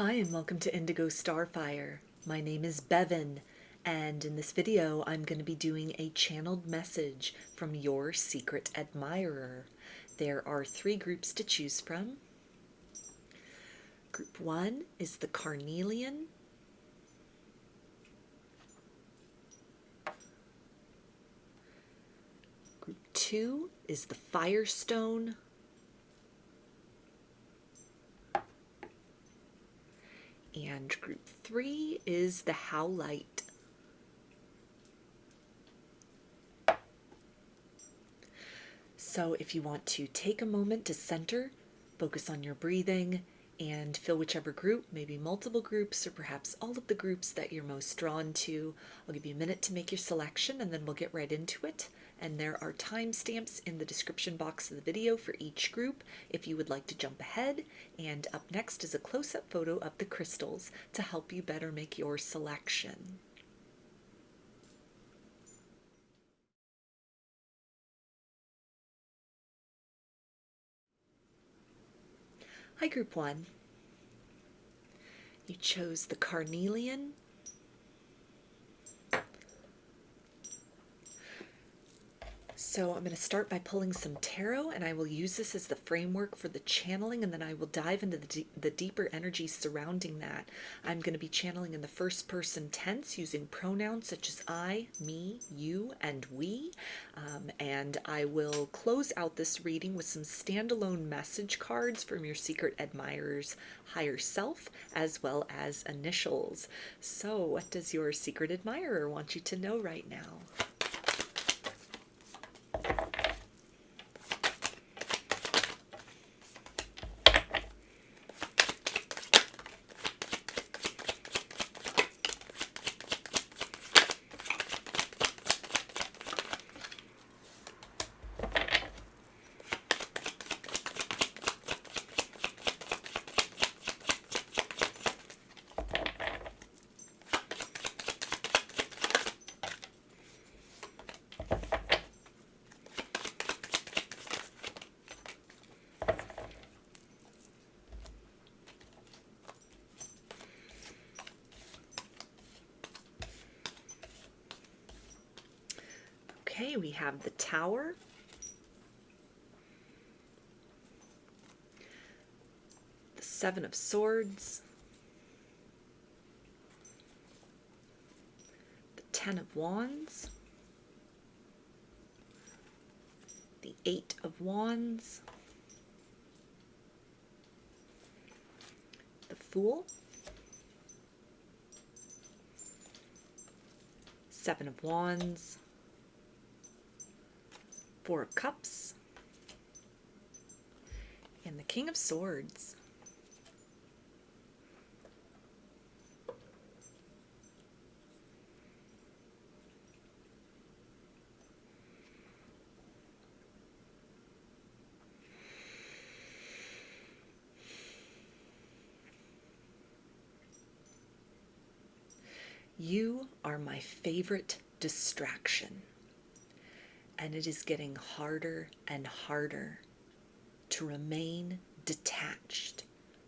Hi and welcome to Indigo Starfire. My name is Bevin, and in this video I'm going to be doing a channeled message from your secret admirer. There are 3 groups to choose from. Group 1 is the Carnelian. Group 2 is the Firestone. And group 3 is the Howlite. So if you want to take a moment to center, focus on your breathing, and fill whichever group, maybe multiple groups or perhaps all of the groups that you're most drawn to. I'll give you a minute to make your selection and then we'll get right into it. And there are timestamps in the description box of the video for each group if you would like to jump ahead. And up next is a close-up photo of the crystals to help you better make your selection. Hi, Group 1. You chose the Carnelian. So I'm going to start by pulling some tarot, and I will use this as the framework for the channeling, and then I will dive into the deeper energies surrounding that. I'm going to be channeling in the first person tense using pronouns such as I, me, you, and we. And I will close out this reading with some standalone message cards from your secret admirer's higher self, as well as initials. So what does your secret admirer want you to know right now? Okay, we have the Tower, the Seven of Swords, the Ten of Wands, the Eight of Wands, the Fool, Seven of Wands, Four of Cups, and the King of Swords. You are my favorite distraction. And it is getting harder and harder to remain detached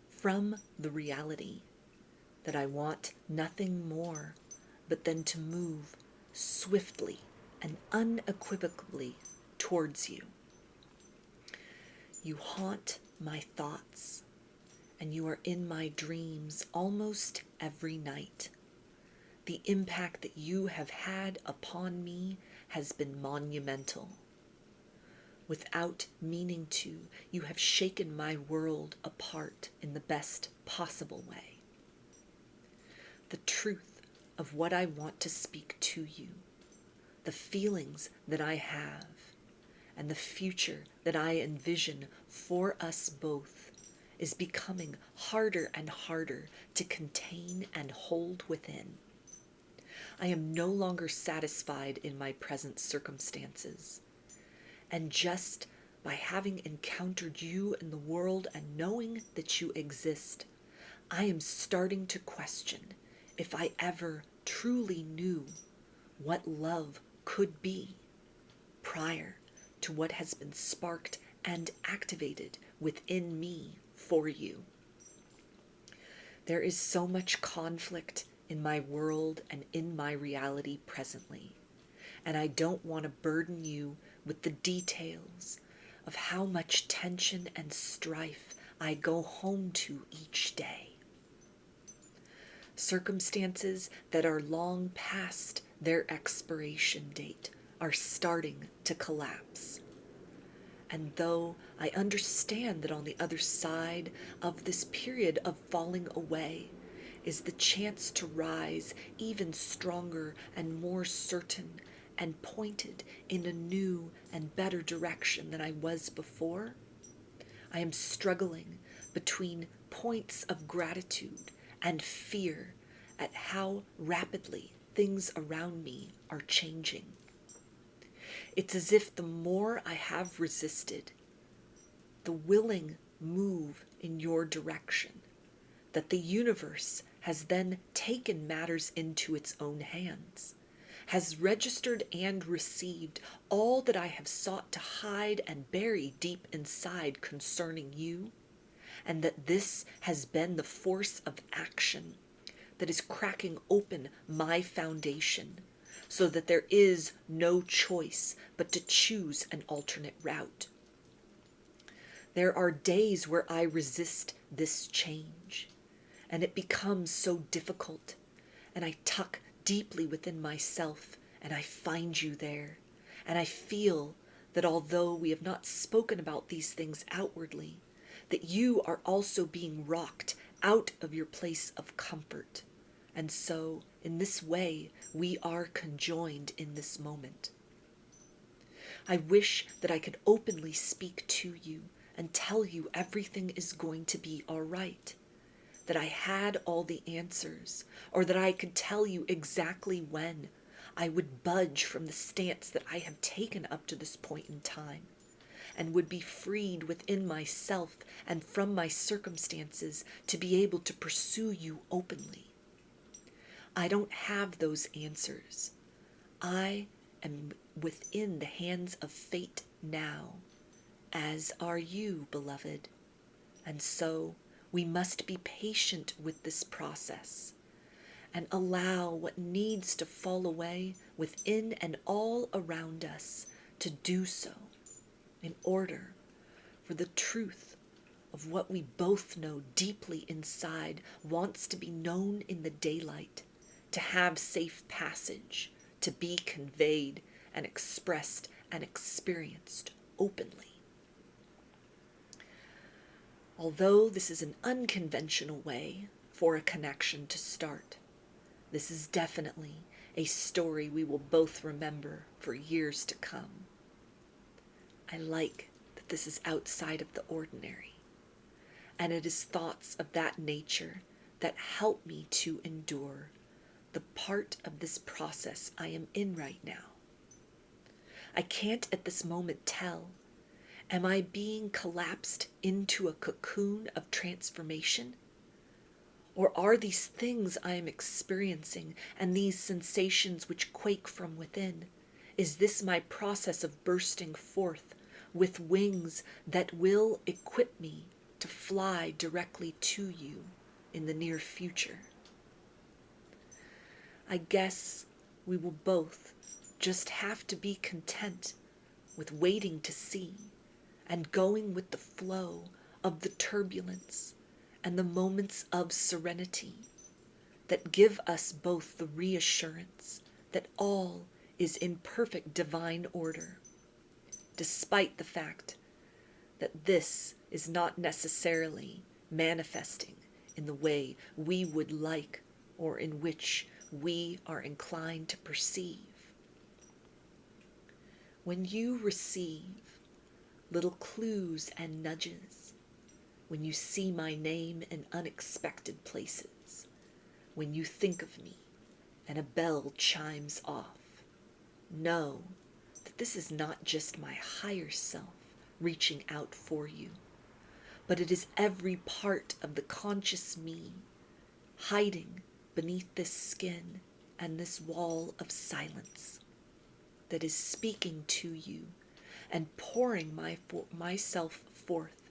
from the reality that I want nothing more but then to move swiftly and unequivocally towards you. You haunt my thoughts, and you are in my dreams almost every night. The impact that you have had upon me has been monumental. Without meaning to, you have shaken my world apart in the best possible way. The truth of what I want to speak to you, the feelings that I have, and the future that I envision for us both is becoming harder and harder to contain and hold within. I am no longer satisfied in my present circumstances. And just by having encountered you in the world and knowing that you exist, I am starting to question if I ever truly knew what love could be prior to what has been sparked and activated within me for you. There is so much conflict in my world and in my reality presently, and I don't want to burden you with the details of how much tension and strife I go home to each day. Circumstances that are long past their expiration date are starting to collapse. And though I understand that on the other side of this period of falling away is the chance to rise even stronger and more certain and pointed in a new and better direction than I was before, I am struggling between points of gratitude and fear at how rapidly things around me are changing. It's as if the more I have resisted the willing move in your direction, that the universe has then taken matters into its own hands, has registered and received all that I have sought to hide and bury deep inside concerning you, and that this has been the force of action that is cracking open my foundation, so that there is no choice but to choose an alternate route. There are days where I resist this change, and it becomes so difficult, and I tuck deeply within myself, and I find you there, and I feel that although we have not spoken about these things outwardly, that you are also being rocked out of your place of comfort. And so, in this way, we are conjoined in this moment. I wish that I could openly speak to you and tell you everything is going to be all right, that I had all the answers, or that I could tell you exactly when I would budge from the stance that I have taken up to this point in time, and would be freed within myself and from my circumstances to be able to pursue you openly. I don't have those answers. I am within the hands of fate now, as are you, beloved. And so we must be patient with this process and allow what needs to fall away within and all around us to do so, in order for the truth of what we both know deeply inside wants to be known in the daylight, to have safe passage, to be conveyed and expressed and experienced openly. Although this is an unconventional way for a connection to start, this is definitely a story we will both remember for years to come. I like that this is outside of the ordinary, and it is thoughts of that nature that help me to endure the part of this process I am in right now. I can't at this moment tell, am I being collapsed into a cocoon of transformation? Or are these things I am experiencing and these sensations which quake from within, is this my process of bursting forth with wings that will equip me to fly directly to you in the near future? I guess we will both just have to be content with waiting to see and going with the flow of the turbulence and the moments of serenity that give us both the reassurance that all is in perfect divine order, despite the fact that this is not necessarily manifesting in the way we would like or in which we are inclined to perceive. When you receive little clues and nudges, when you see my name in unexpected places, when you think of me and a bell chimes off, know that this is not just my higher self reaching out for you, but it is every part of the conscious me hiding beneath this skin and this wall of silence that is speaking to you and pouring myself forth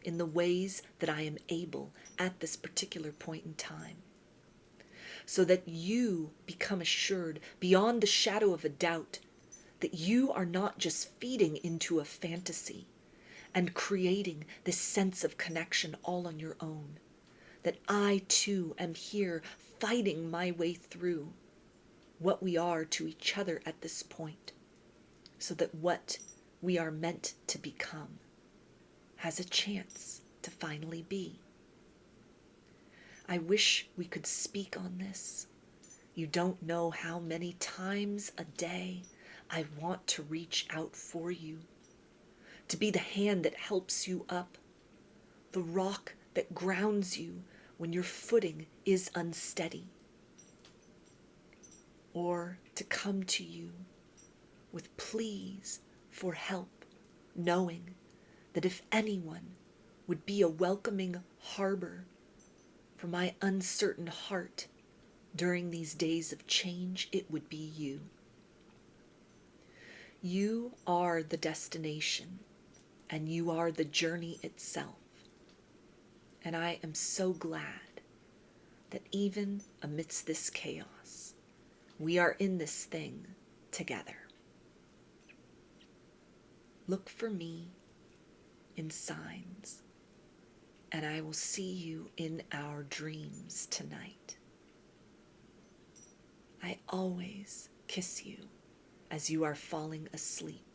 in the ways that I am able at this particular point in time, so that you become assured beyond the shadow of a doubt that you are not just feeding into a fantasy and creating this sense of connection all on your own, that I too am here fighting my way through what we are to each other at this point, so that what we are meant to become has a chance to finally be. I wish we could speak on this. You don't know how many times a day I want to reach out for you, to be the hand that helps you up, the rock that grounds you when your footing is unsteady, or to come to you with pleas for help, knowing that if anyone would be a welcoming harbor for my uncertain heart during these days of change, it would be you. You are the destination, and you are the journey itself. And I am so glad that even amidst this chaos, we are in this thing together. Look for me in signs, and I will see you in our dreams tonight. I always kiss you as you are falling asleep,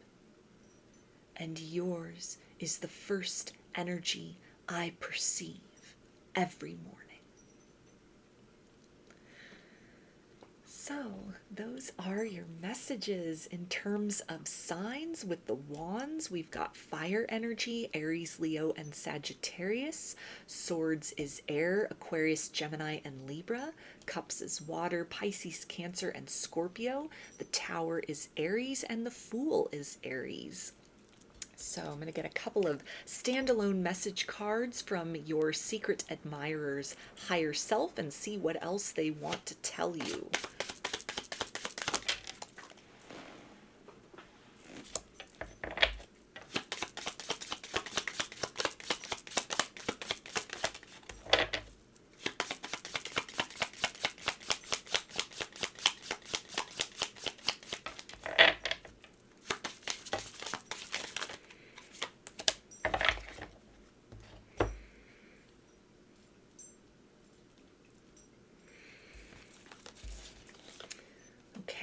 and yours is the first energy I perceive every morning. So, those are your messages in terms of signs. With the wands, we've got fire energy, Aries, Leo, and Sagittarius. Swords is air, Aquarius, Gemini, and Libra. Cups is water, Pisces, Cancer, and Scorpio. The Tower is Aries, and the Fool is Aries. So I'm going to get a couple of standalone message cards from your secret admirer's higher self and see what else they want to tell you.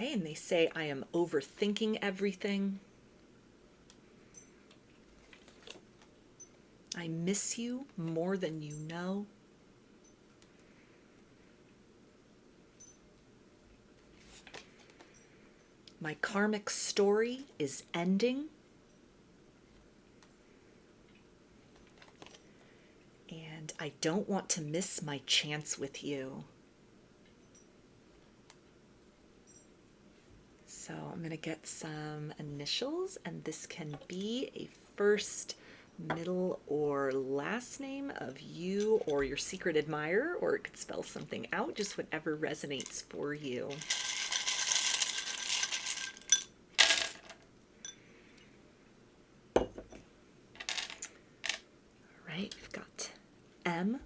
Okay, and they say, I am overthinking everything. I miss you more than you know. My karmic story is ending. And I don't want to miss my chance with you. So I'm going to get some initials, and this can be a first, middle, or last name of you or your secret admirer, or it could spell something out, just whatever resonates for you. All right, we've got M,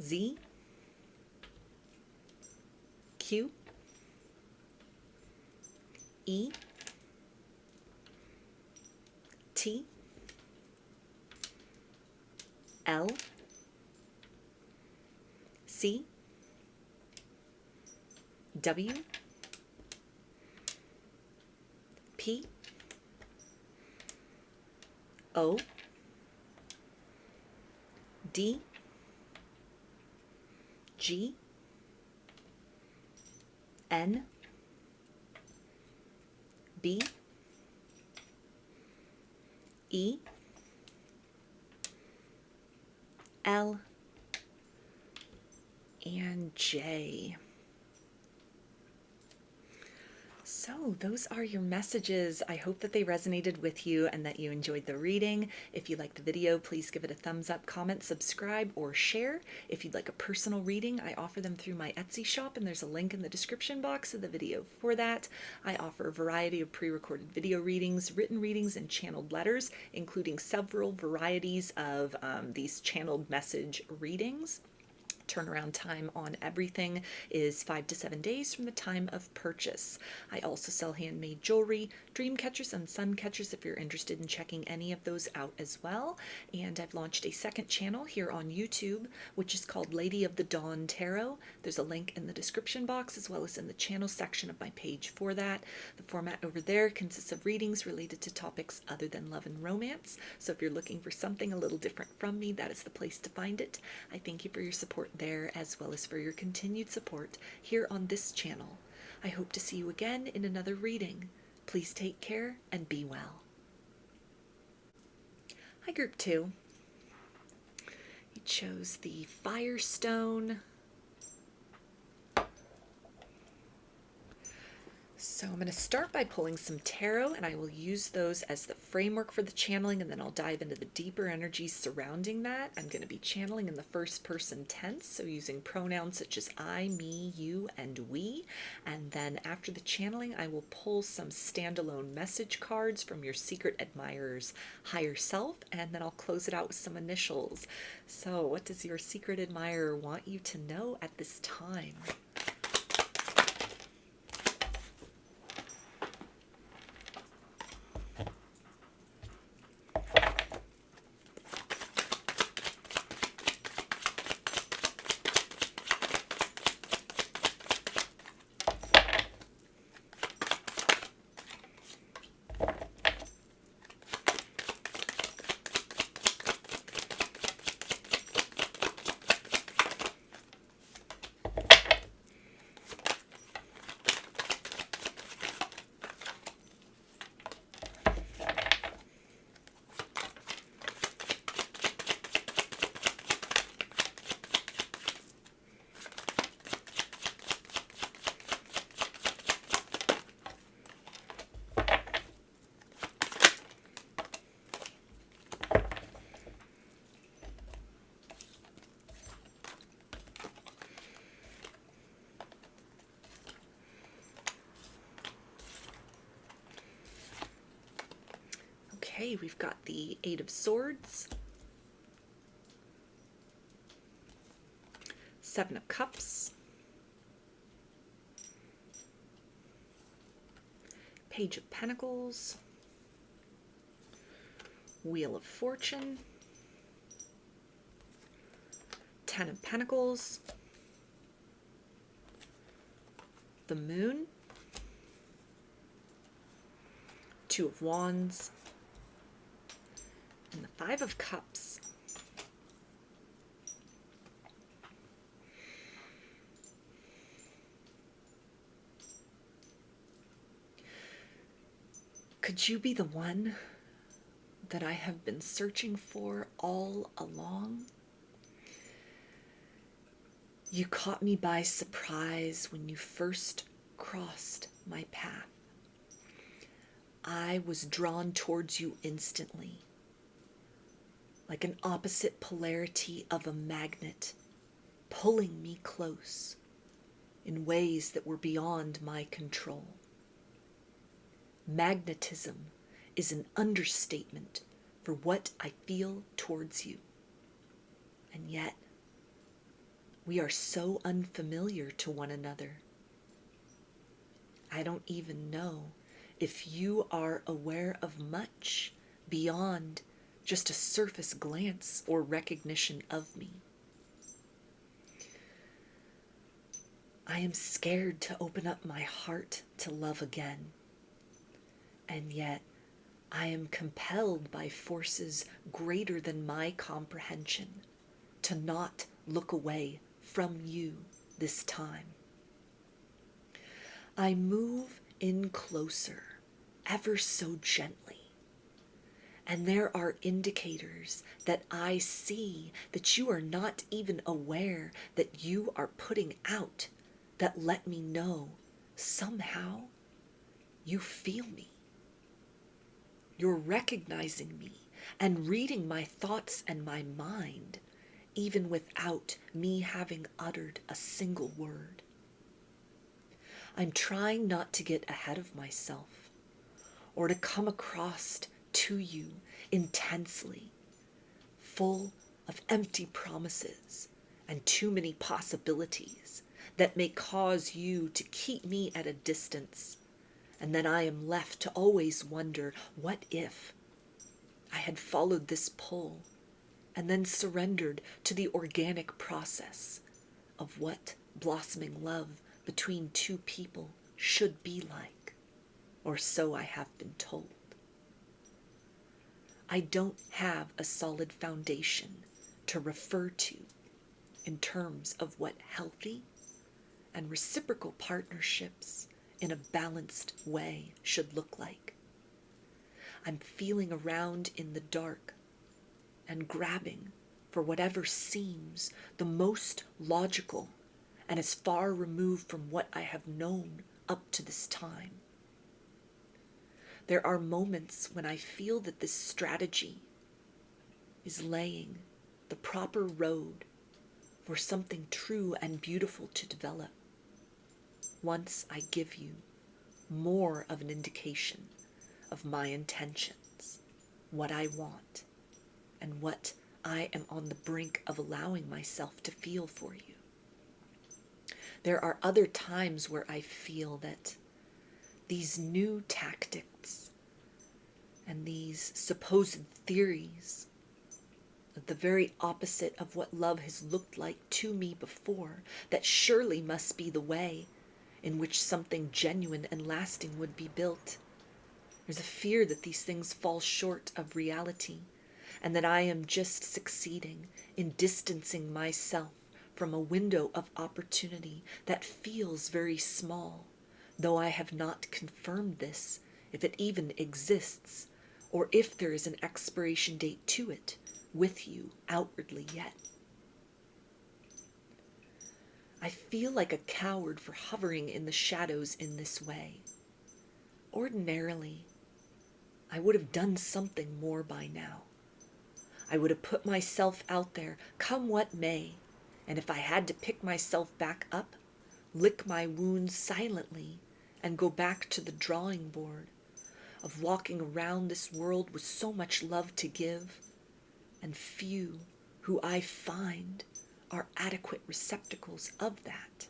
Z, Q, E, T, L, C, W, P, O, D, G, N, B, E, L, and J. So So those are your messages. I hope that they resonated with you and that you enjoyed the reading. If you liked the video, please give it a thumbs up, comment, subscribe, or share. If you'd like a personal reading, I offer them through my Etsy shop, and there's a link in the description box of the video for that. I offer a variety of pre-recorded video readings, written readings, and channeled letters, including several varieties of these channeled message readings. Turnaround time on everything is 5 to 7 days from the time of purchase. I also sell handmade jewelry, dream catchers, and sun catchers if you're interested in checking any of those out as well. And I've launched a second channel here on YouTube, which is called Lady of the Dawn Tarot. There's a link in the description box as well as in the channel section of my page for that. The format over there consists of readings related to topics other than love and romance. So if you're looking for something a little different from me, that is the place to find it. I thank you for your support there, as well as for your continued support here on this channel. I hope to see you again in another reading. Please take care and be well. Hi, Group 2. You chose the Firestone. So I'm going to start by pulling some tarot, and I will use those as the framework for the channeling, and then I'll dive into the deeper energies surrounding that. I'm going to be channeling in the first person tense, so using pronouns such as I, me, you, and we. And then after the channeling, I will pull some standalone message cards from your secret admirer's higher self, and then I'll close it out with some initials. So what does your secret admirer want you to know at this time? Okay, we've got the Eight of Swords, Seven of Cups, Page of Pentacles, Wheel of Fortune, Ten of Pentacles, the Moon, Two of Wands, and the Five of Cups. Could you be the one that I have been searching for all along? You caught me by surprise when you first crossed my path. I was drawn towards you instantly, like an opposite polarity of a magnet, pulling me close in ways that were beyond my control. Magnetism is an understatement for what I feel towards you. And yet, we are so unfamiliar to one another. I don't even know if you are aware of much beyond just a surface glance or recognition of me. I am scared to open up my heart to love again. And yet, I am compelled by forces greater than my comprehension to not look away from you this time. I move in closer, ever so gently. And there are indicators that I see that you are not even aware that you are putting out that let me know somehow you feel me. You're recognizing me and reading my thoughts and my mind, even without me having uttered a single word. I'm trying not to get ahead of myself or to come across to you intensely, full of empty promises and too many possibilities that may cause you to keep me at a distance, and then I am left to always wonder, what if I had followed this pull and then surrendered to the organic process of what blossoming love between two people should be like, or so I have been told. I don't have a solid foundation to refer to in terms of what healthy and reciprocal partnerships in a balanced way should look like. I'm feeling around in the dark and grabbing for whatever seems the most logical and as far removed from what I have known up to this time. There are moments when I feel that this strategy is laying the proper road for something true and beautiful to develop. Once I give you more of an indication of my intentions, what I want, and what I am on the brink of allowing myself to feel for you. There are other times where I feel that these new tactics and these supposed theories, the very opposite of what love has looked like to me before, that surely must be the way in which something genuine and lasting would be built. There's a fear that these things fall short of reality, and that I am just succeeding in distancing myself from a window of opportunity that feels very small, though I have not confirmed this, if it even exists, or if there is an expiration date to it with you outwardly yet. I feel like a coward for hovering in the shadows in this way. Ordinarily, I would have done something more by now. I would have put myself out there, come what may, and if I had to pick myself back up, lick my wounds silently, and go back to the drawing board of walking around this world with so much love to give, and few who I find are adequate receptacles of that,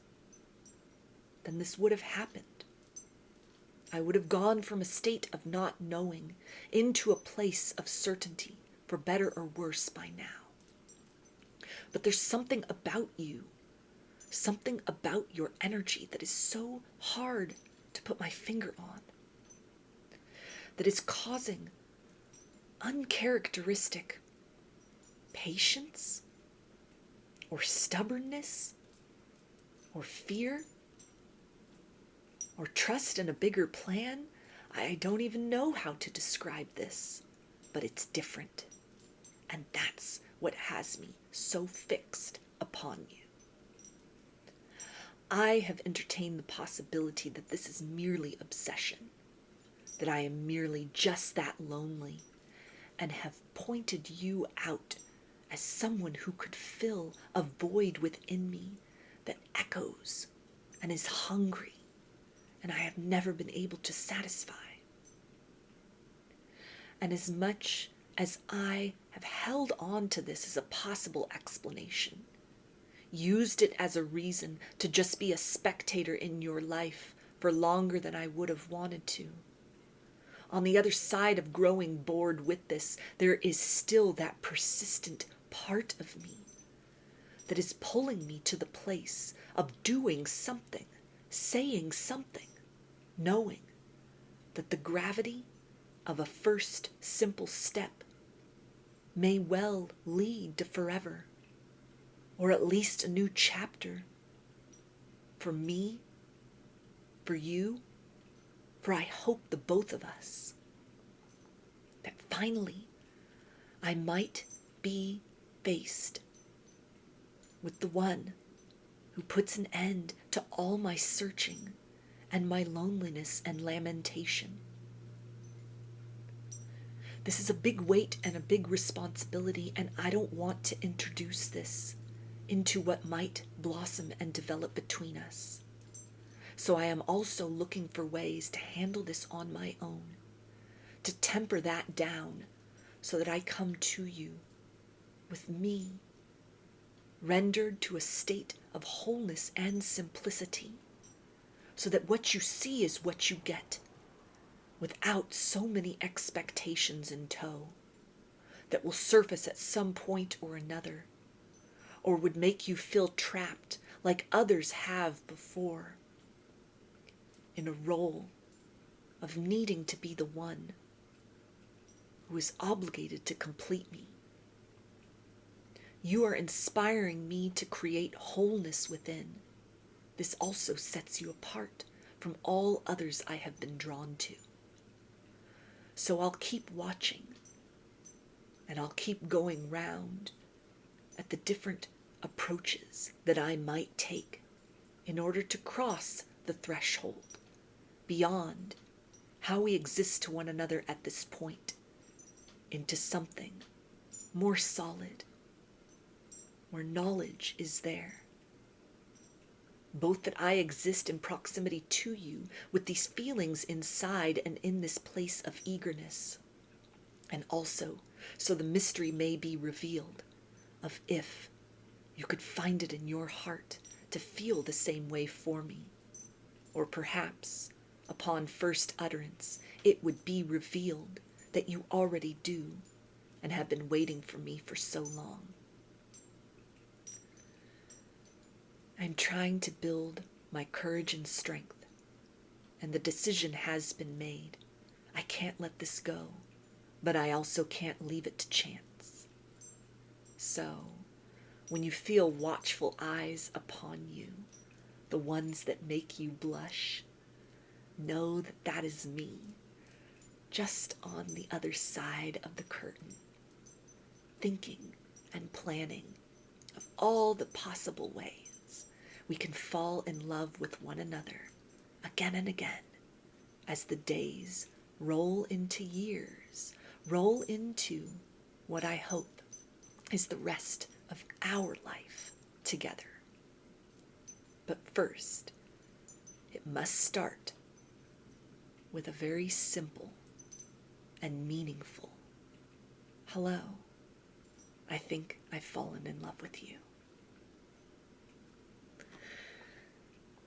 then this would have happened. I would have gone from a state of not knowing into a place of certainty, for better or worse by now. But there's something about you, something about your energy that is so hard to put my finger on, that is causing uncharacteristic patience or stubbornness or fear or trust in a bigger plan. I don't even know how to describe this, but it's different. And that's what has me so fixed upon you. I have entertained the possibility that this is merely obsession, that I am merely just that lonely, and have pointed you out as someone who could fill a void within me that echoes and is hungry, and I have never been able to satisfy. And as much as I have held on to this as a possible explanation, used it as a reason to just be a spectator in your life for longer than I would have wanted to, on the other side of growing bored with this, there is still that persistent part of me that is pulling me to the place of doing something, saying something, knowing that the gravity of a first simple step may well lead to forever, or at least a new chapter for me, for you, for I hope the both of us, that finally I might be faced with the one who puts an end to all my searching and my loneliness and lamentation. This is a big weight and a big responsibility, and I don't want to introduce this into what might blossom and develop between us. So I am also looking for ways to handle this on my own, to temper that down so that I come to you with me, rendered to a state of wholeness and simplicity, so that what you see is what you get, without so many expectations in tow that will surface at some point or another, or would make you feel trapped like others have before, in a role of needing to be the one who is obligated to complete me. You are inspiring me to create wholeness within. This also sets you apart from all others I have been drawn to. So I'll keep watching, and I'll keep going round at the different approaches that I might take in order to cross the threshold beyond how we exist to one another at this point into something more solid, where knowledge is there. Both that I exist in proximity to you with these feelings inside and in this place of eagerness, and also so the mystery may be revealed of if you could find it in your heart to feel the same way for me, or perhaps upon first utterance it would be revealed that you already do and have been waiting for me for so long. I'm trying to build my courage and strength, and the decision has been made. I can't let this go, but I also can't leave it to chance. So, when you feel watchful eyes upon you, the ones that make you blush, know that that is me, just on the other side of the curtain, thinking and planning of all the possible ways we can fall in love with one another again and again as the days roll into years, roll into what I hope is the rest of our life together. But first, it must start with a very simple and meaningful hello. I think I've fallen in love with you.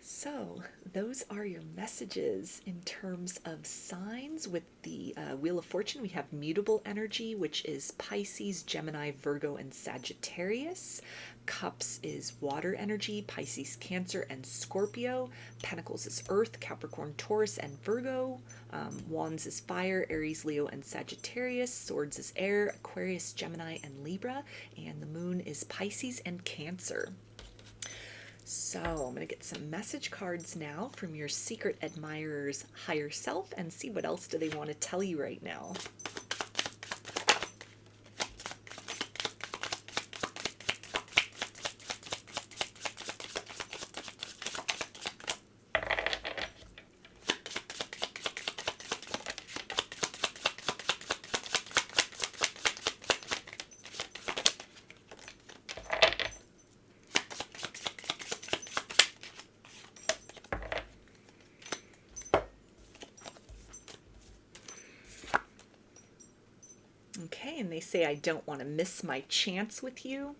So those are your messages in terms of signs. With the Wheel of Fortune, we have mutable energy, which is Pisces, Gemini, Virgo, and Sagittarius. Cups is water energy, Pisces, Cancer, and Scorpio. Pentacles is Earth, Capricorn, Taurus, and Virgo. Wands is fire, Aries, Leo, and Sagittarius. Swords is air, Aquarius, Gemini, and Libra. And the moon is Pisces and Cancer. So I'm going to get some message cards now from your secret admirer's higher self and see what else do they want to tell you right now. Okay, and they say, I don't want to miss my chance with you.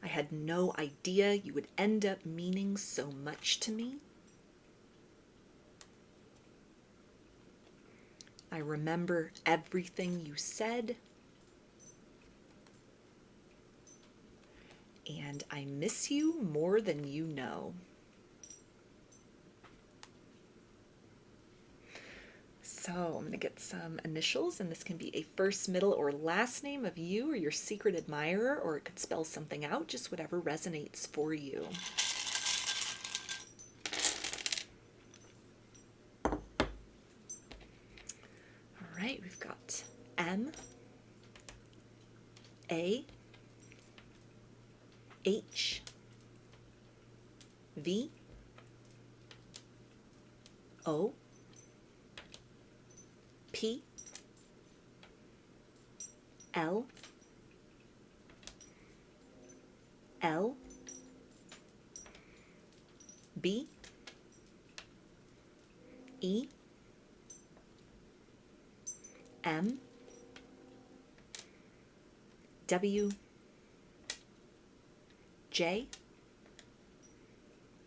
I had no idea you would end up meaning so much to me. I remember everything you said. And I miss you more than you know. So I'm going to get some initials, and this can be a first, middle, or last name of you or your secret admirer, or it could spell something out, just whatever resonates for you. All right, we've got M, A, H, V O P L L B E M W J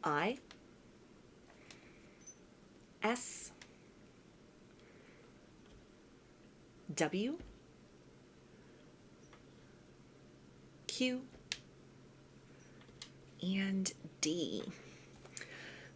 I S W Q and D.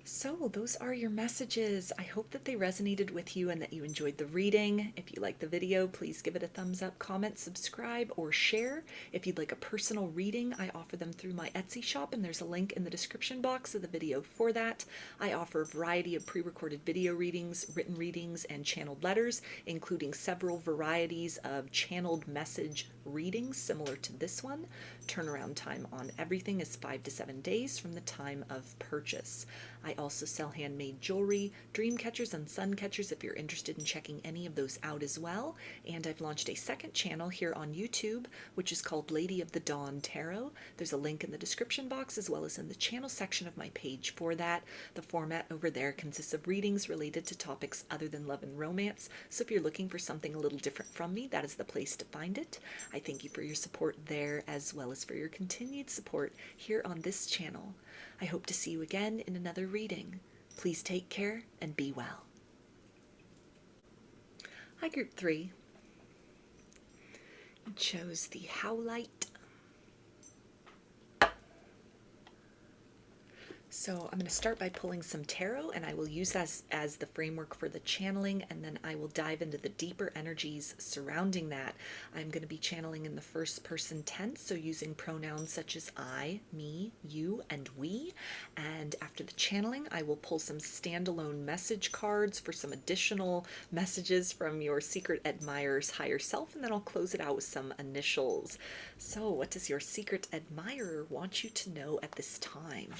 So those are your messages. I hope that they resonated with you and that you enjoyed the reading. If you like the video, please give it a thumbs up, comment, subscribe, or share. If you'd like a personal reading, I offer them through my Etsy shop, and there's a link in the description box of the video for that. I offer a variety of pre-recorded video readings, written readings, and channeled letters, including several varieties of channeled message readings similar to this one. Turnaround time on everything is 5 to 7 days from the time of purchase. I also sell handmade jewelry, dream catchers, and sun catchers if you're interested in checking any of those out as well. And I've launched a second channel here on YouTube, which is called Lady of the Dawn Tarot. There's a link in the description box as well as in the channel section of my page for that. The format over there consists of readings related to topics other than love and romance. So if you're looking for something a little different from me, that is the place to find it. I thank you for your support there as well as for your continued support here on this channel. I hope to see you again in another reading. Please take care and be well. Hi, Group 3. You chose the Howlite. So I'm going to start by pulling some tarot, and I will use that as the framework for the channeling, and then I will dive into the deeper energies surrounding that. I'm going to be channeling in the first person tense, so using pronouns such as I, me, you, and we. And after the channeling, I will pull some standalone message cards for some additional messages from your secret admirer's higher self, and then I'll close it out with some initials. So what does your secret admirer want you to know at this time?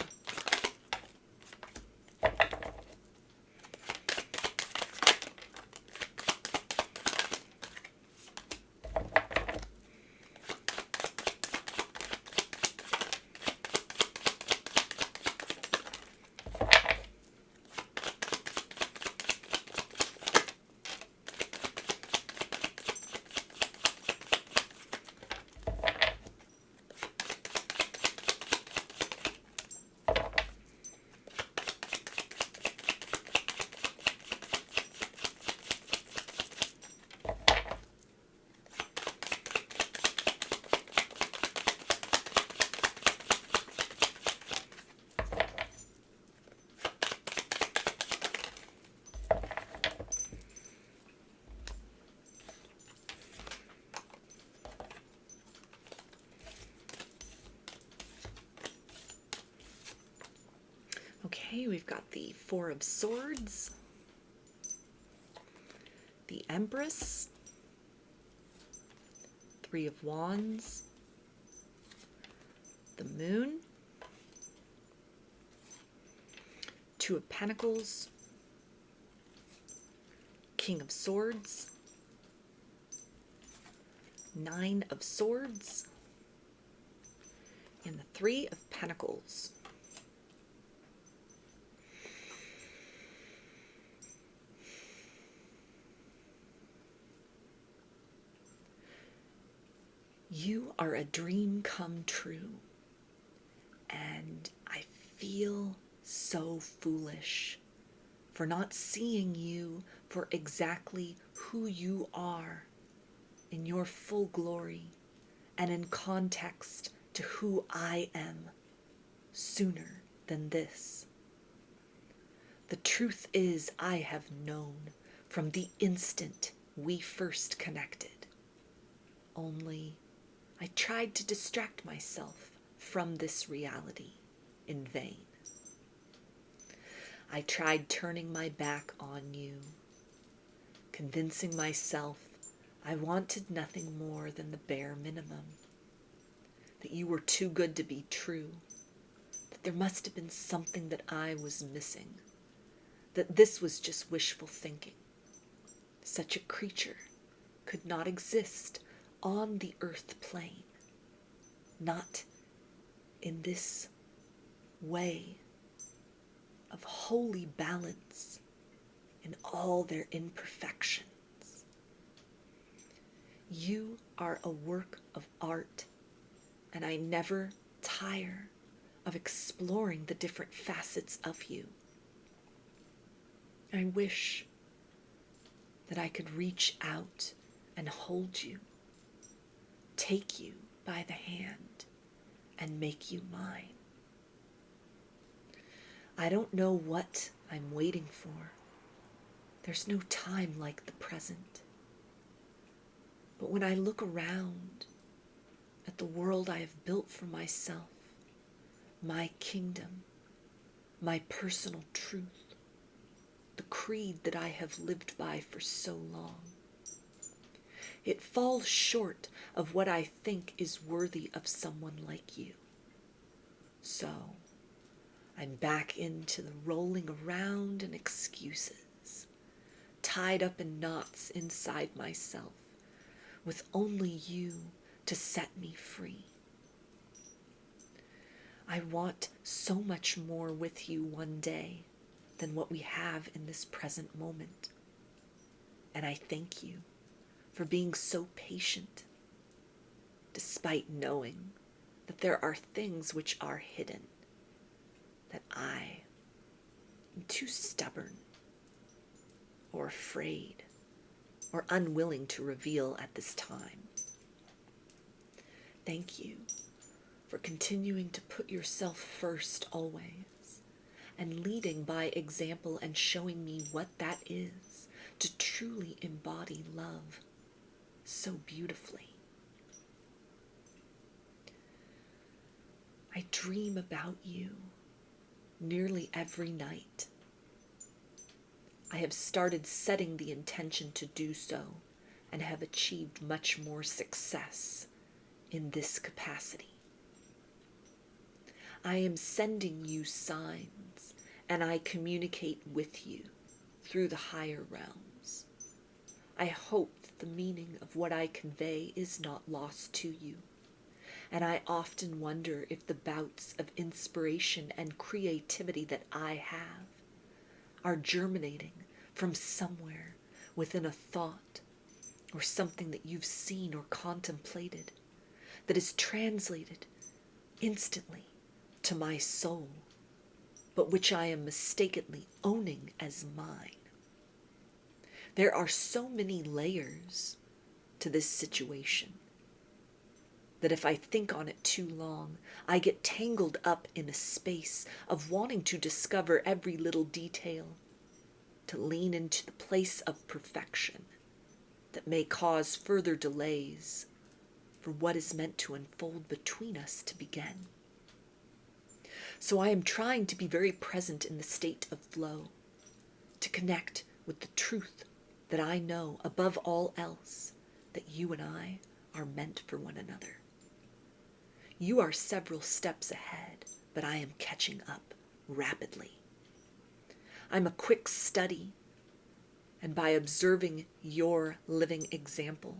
Okay, we've got the Four of Swords, the Empress, Three of Wands, the Moon, Two of Pentacles, King of Swords, Nine of Swords, and the Three of Pentacles. You are a dream come true, and I feel so foolish for not seeing you for exactly who you are in your full glory and in context to who I am sooner than this. The truth is, I have known from the instant we first connected, only I tried to distract myself from this reality in vain. I tried turning my back on you, convincing myself I wanted nothing more than the bare minimum, that you were too good to be true, that there must have been something that I was missing, that this was just wishful thinking. Such a creature could not exist on the earth plane, not in this way of holy balance in all their imperfections. You are a work of art, and I never tire of exploring the different facets of you. I wish that I could reach out and hold you, take you by the hand, and make you mine. I don't know what I'm waiting for. There's no time like the present. But when I look around at the world I have built for myself, my kingdom, my personal truth, the creed that I have lived by for so long, it falls short of what I think is worthy of someone like you. So, I'm back into the rolling around in excuses, tied up in knots inside myself, with only you to set me free. I want so much more with you one day than what we have in this present moment. And I thank you for being so patient, despite knowing that there are things which are hidden that I am too stubborn or afraid or unwilling to reveal at this time. Thank you for continuing to put yourself first always, and leading by example and showing me what that is to truly embody love so beautifully. I dream about you nearly every night. I have started setting the intention to do so and have achieved much more success in this capacity. I am sending you signs, and I communicate with you through the higher realms. I hope that the meaning of what I convey is not lost to you, and I often wonder if the bouts of inspiration and creativity that I have are germinating from somewhere within a thought or something that you've seen or contemplated that is translated instantly to my soul, but which I am mistakenly owning as mine. There are so many layers to this situation that if I think on it too long, I get tangled up in a space of wanting to discover every little detail, to lean into the place of perfection that may cause further delays for what is meant to unfold between us to begin. So I am trying to be very present in the state of flow, to connect with the truth that I know above all else, that you and I are meant for one another. You are several steps ahead, but I am catching up rapidly. I'm a quick study, and by observing your living example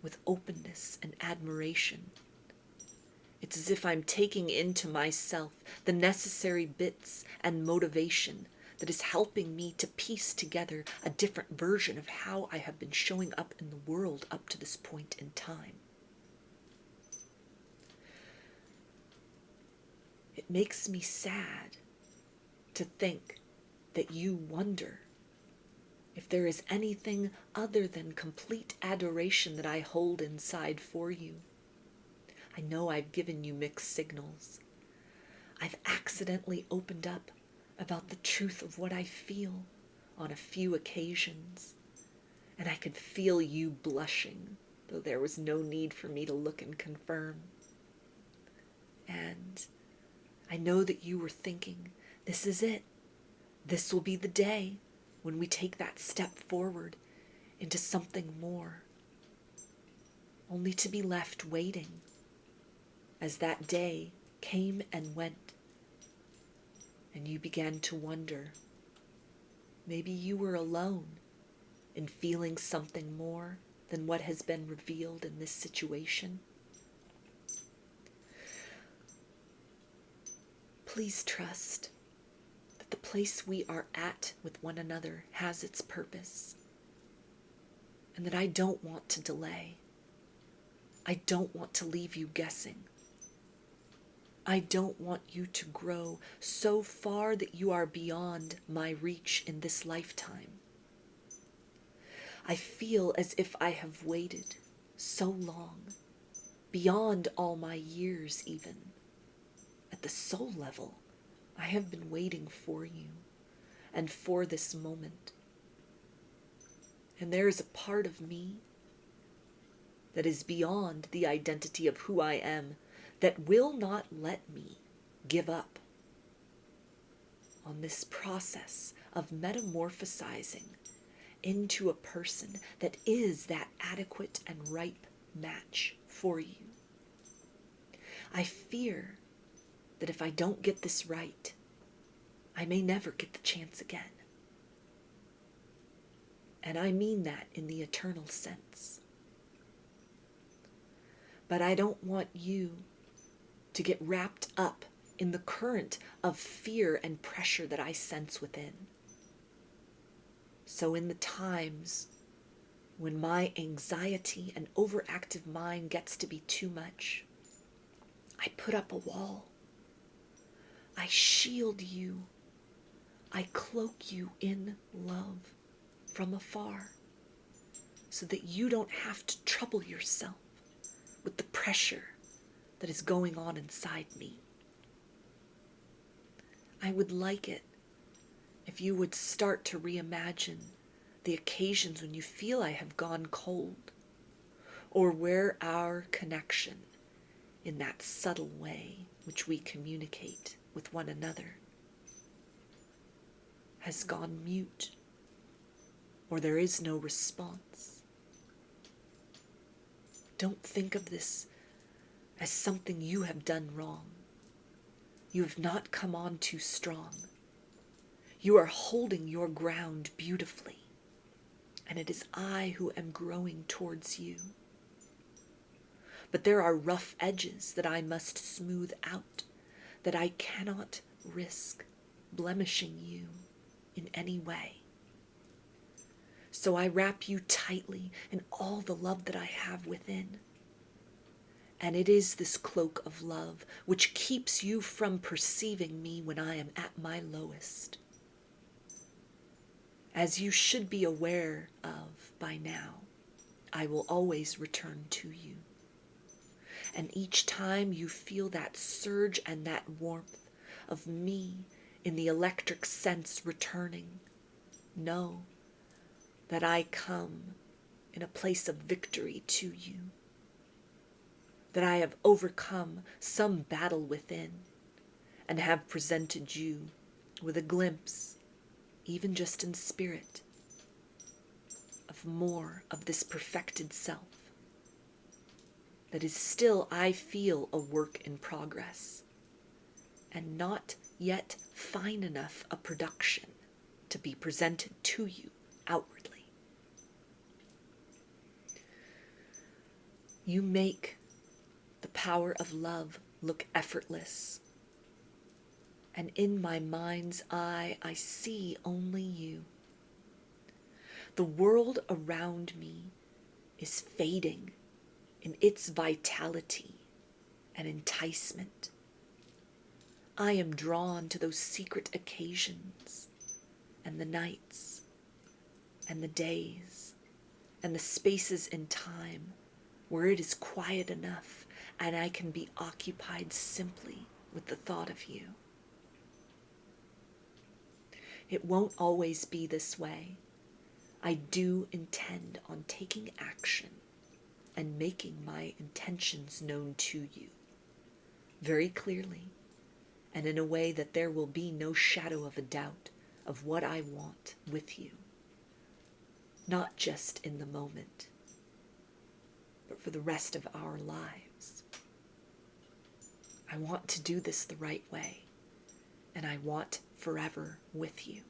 with openness and admiration, it's as if I'm taking into myself the necessary bits and motivation that is helping me to piece together a different version of how I have been showing up in the world up to this point in time. It makes me sad to think that you wonder if there is anything other than complete adoration that I hold inside for you. I know I've given you mixed signals. I've accidentally opened up about the truth of what I feel on a few occasions, and I could feel you blushing, though there was no need for me to look and confirm. And I know that you were thinking, this is it. This will be the day when we take that step forward into something more, only to be left waiting as that day came and went, and you began to wonder, maybe you were alone in feeling something more than what has been revealed in this situation. Please trust that the place we are at with one another has its purpose, and that I don't want to delay. I don't want to leave you guessing. I don't want you to grow so far that you are beyond my reach in this lifetime. I feel as if I have waited so long, beyond all my years even. At the soul level, I have been waiting for you and for this moment. And there is a part of me that is beyond the identity of who I am that will not let me give up on this process of metamorphosizing into a person that is that adequate and ripe match for you. I fear that if I don't get this right, I may never get the chance again. And I mean that in the eternal sense. But I don't want you to get wrapped up in the current of fear and pressure that I sense within. So in the times when my anxiety and overactive mind gets to be too much, I put up a wall. I shield you. I cloak you in love from afar so that you don't have to trouble yourself with the pressure that is going on inside me. I would like it if you would start to reimagine the occasions when you feel I have gone cold, or where our connection in that subtle way which we communicate with one another has gone mute, or there is no response. Don't think of this as something you have done wrong. You have not come on too strong. You are holding your ground beautifully, and it is I who am growing towards you. But there are rough edges that I must smooth out, that I cannot risk blemishing you in any way. So I wrap you tightly in all the love that I have within. And it is this cloak of love which keeps you from perceiving me when I am at my lowest. As you should be aware of by now, I will always return to you. And each time you feel that surge and that warmth of me in the electric sense returning, know that I come in a place of victory to you, that I have overcome some battle within and have presented you with a glimpse, even just in spirit, of more of this perfected self that is still, I feel, a work in progress and not yet fine enough a production to be presented to you outwardly. You make the power of love look effortless, and in my mind's eye I see only you. The world around me is fading in its vitality and enticement. I am drawn to those secret occasions and the nights and the days and the spaces in time where it is quiet enough and I can be occupied simply with the thought of you. It won't always be this way. I do intend on taking action and making my intentions known to you very clearly and in a way that there will be no shadow of a doubt of what I want with you, not just in the moment, but for the rest of our lives. I want to do this the right way, and I want forever with you.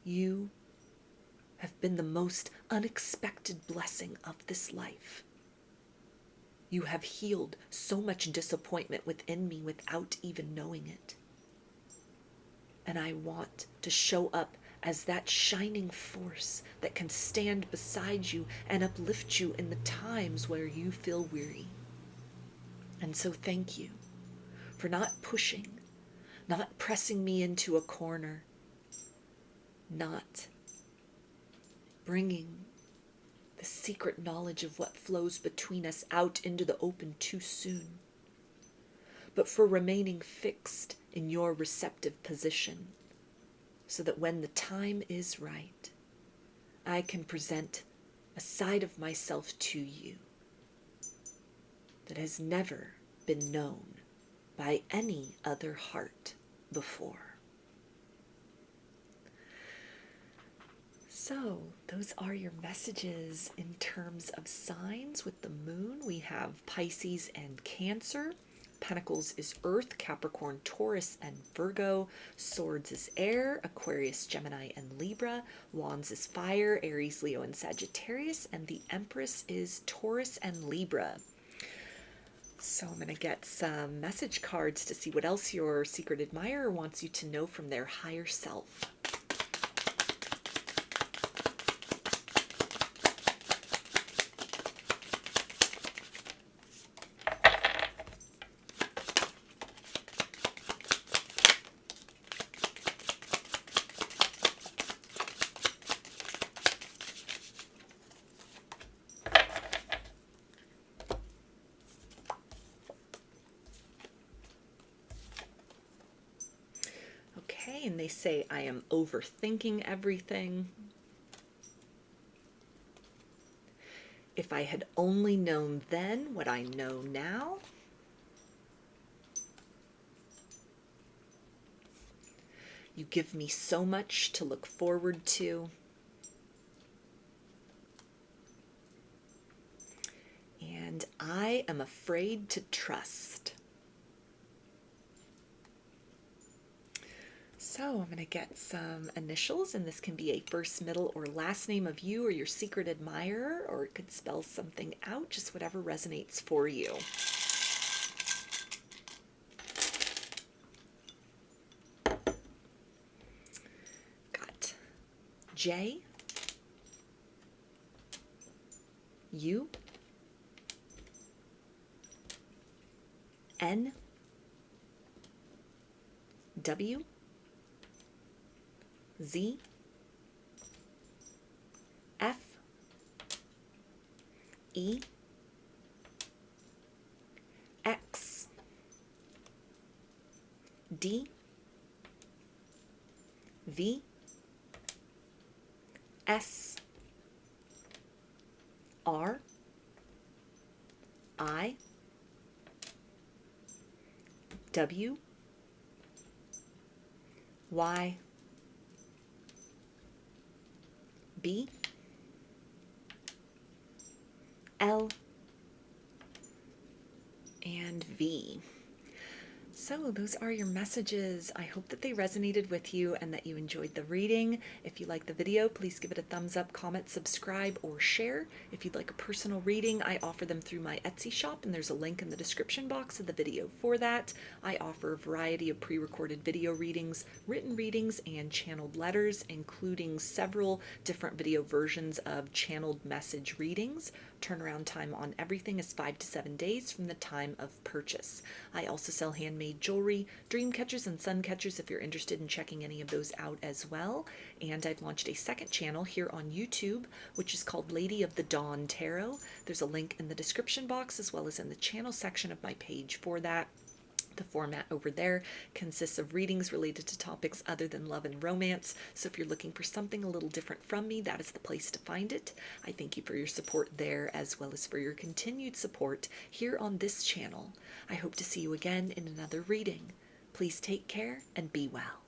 You have been the most unexpected blessing of this life. You have healed so much disappointment within me without even knowing it. And I want to show up as that shining force that can stand beside you and uplift you in the times where you feel weary. And so thank you for not pushing, not pressing me into a corner, not bringing the secret knowledge of what flows between us out into the open too soon, but for remaining fixed in your receptive position so that when the time is right, I can present a side of myself to you that has never been known by any other heart before. So, those are your messages in terms of signs. With the moon, we have Pisces and Cancer. Pentacles is Earth, Capricorn, Taurus, and Virgo. Swords is Air, Aquarius, Gemini, and Libra. Wands is Fire, Aries, Leo, and Sagittarius. And the Empress is Taurus and Libra. So I'm going to get some message cards to see what else your secret admirer wants you to know from their higher self. And they say, I am overthinking everything. If I had only known then what I know now. You give me so much to look forward to. And I am afraid to trust. So I'm going to get some initials, and this can be a first, middle, or last name of you or your secret admirer, or it could spell something out, just whatever resonates for you. Got J, U, N, W, Z, F, E, X, D, V, S, R, I, W, Y, B, L, and V. So those are your messages. I hope that they resonated with you and that you enjoyed the reading. If you like the video, please give it a thumbs up, comment, subscribe, or share. If you'd like a personal reading, I offer them through my Etsy shop, and there's a link in the description box of the video for that. I offer a variety of pre-recorded video readings, written readings, and channeled letters, including several different video versions of channeled message readings. Turnaround time on everything is 5 to 7 days from the time of purchase. I also sell handmade jewelry, dream catchers, and sun catchers if you're interested in checking any of those out as well. And I've launched a second channel here on YouTube, which is called Lady of the Dawn Tarot. There's a link in the description box as well as in the channel section of my page for that. The format over there consists of readings related to topics other than love and romance, so if you're looking for something a little different from me, that is the place to find it. I thank you for your support there, as well as for your continued support here on this channel. I hope to see you again in another reading. Please take care and be well.